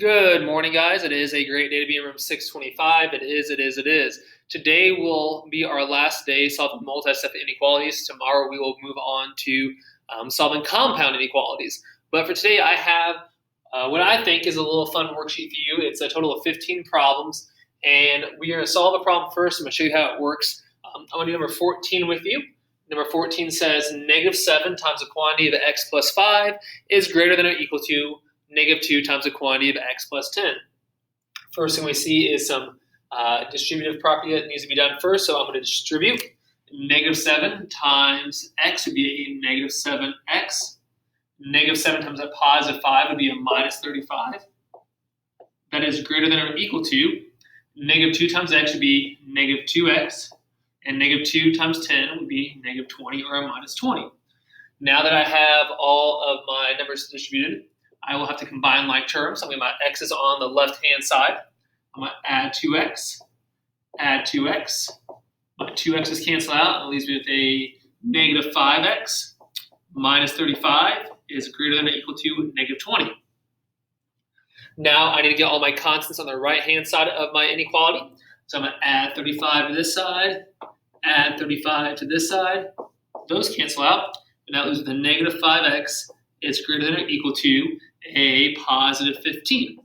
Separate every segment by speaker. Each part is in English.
Speaker 1: Good morning, guys. It is a great day to be in room 625. It is. Today will be our last day solving multi-step inequalities. Tomorrow we will move on to solving compound inequalities. But for today, I have what I think is a little fun worksheet for you. It's a total of 15 problems, and we are going to solve a problem first. I'm going to show you how it works. I'm going to do number 14 with you. Number 14 says -7 times the quantity of x plus 5 is greater than or equal to -2 times the quantity of x plus 10. First thing we see is some distributive property that needs to be done first. So I'm going to distribute. -7 times x would be a -7x. -7 times a positive 5 would be a -35. That is greater than or equal to -2 times x would be -2x. And -2 times 10 would be -20 or a -20. Now that I have all of my numbers distributed, I will have to combine like terms. So my x is on the left-hand side. I'm going to add 2x, add 2x. My 2x's cancel out. It leaves me with a -5x minus 35 is greater than or equal to -20. Now I need to get all my constants on the right-hand side of my inequality. So I'm going to add 35 to this side, add 35 to this side. Those cancel out, and that leaves with a -5x is greater than or equal to a positive 15.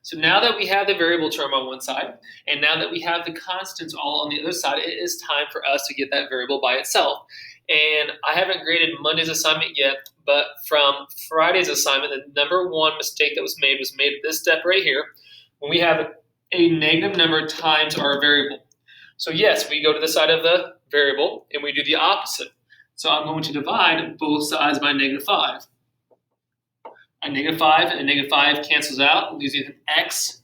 Speaker 1: So now that we have the variable term on one side, and now that we have the constants all on the other side, it is time for us to get that variable by itself. And I haven't graded Monday's assignment yet, but from Friday's assignment, the number one mistake that was made at this step right here, when we have a negative number times our variable. So yes, we go to the side of the variable, and we do the opposite. So I'm going to divide both sides by -5. A -5 and -5 cancels out, leaves you with an x.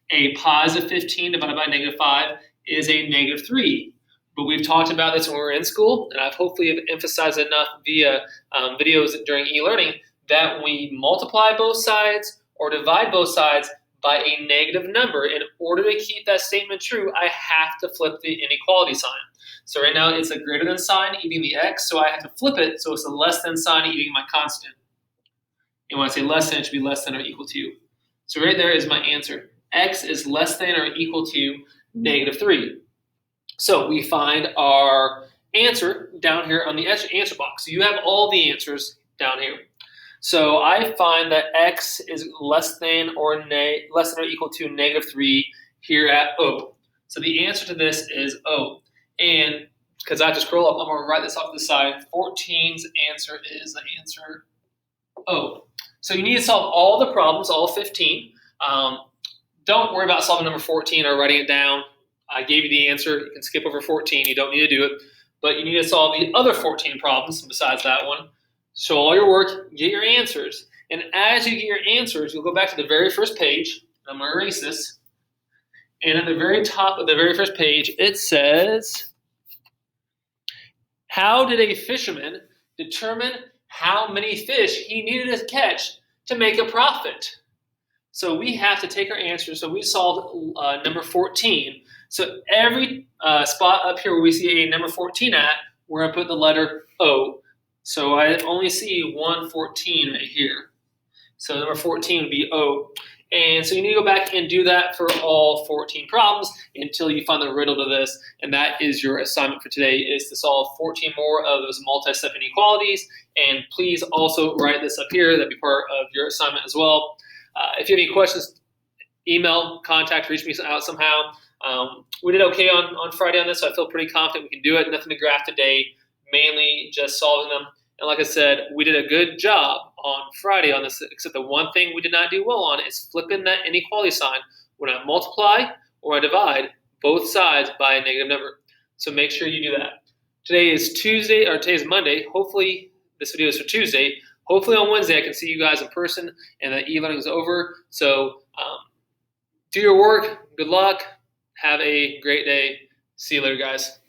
Speaker 1: A positive 15 divided by -5 is a -3. But we've talked about this when we were in school, and I've hopefully emphasized enough via videos during e-learning that when we multiply both sides or divide both sides by a negative number, in order to keep that statement true, I have to flip the inequality sign. So right now it's a greater than sign eating the x, so I have to flip it so it's a less than sign eating my constant. And when I say less than, it should be less than or equal to. So right there is my answer. X is less than or equal to -3. So we find our answer down here on the answer box. So you have all the answers down here. So I find that x is less than or equal to -3 here at O. So the answer to this is O. And because I have to scroll up, I'm going to write this off to the side. 14's answer is the answer O. So you need to solve all the problems, all 15. Don't worry about solving number 14 or writing it down. I gave you the answer. You can skip over 14. You don't need to do it. But you need to solve the other 14 problems besides that one. So all your work, get your answers. And as you get your answers, you'll go back to the very first page. I'm going to erase this. And at the very top of the very first page, it says, how did a fisherman determine how many fish he needed to catch to make a profit? So we have to take our answers. So we solved number 14. So every spot up here where we see a number 14 at, we're going to put the letter O. So I only see 114 right here. So number 14 would be O. And so you need to go back and do that for all 14 problems until you find the riddle to this. And that is your assignment for today, is to solve 14 more of those multi-step inequalities. And please also write this up here. That'd be part of your assignment as well. If you have any questions, email, contact, reach me out somehow. We did okay on Friday on this, so I feel pretty confident we can do it. Nothing to graph today, mainly just solving them. And like I said, we did a good job on Friday on this, except the one thing we did not do well on is flipping that inequality sign when I multiply or I divide both sides by a negative number. So make sure you do that. Today is Tuesday, or today is Monday. Hopefully this video is for Tuesday. Hopefully on Wednesday I can see you guys in person and the e-learning is over. So do your work. Good luck. Have a great day. See you later, guys.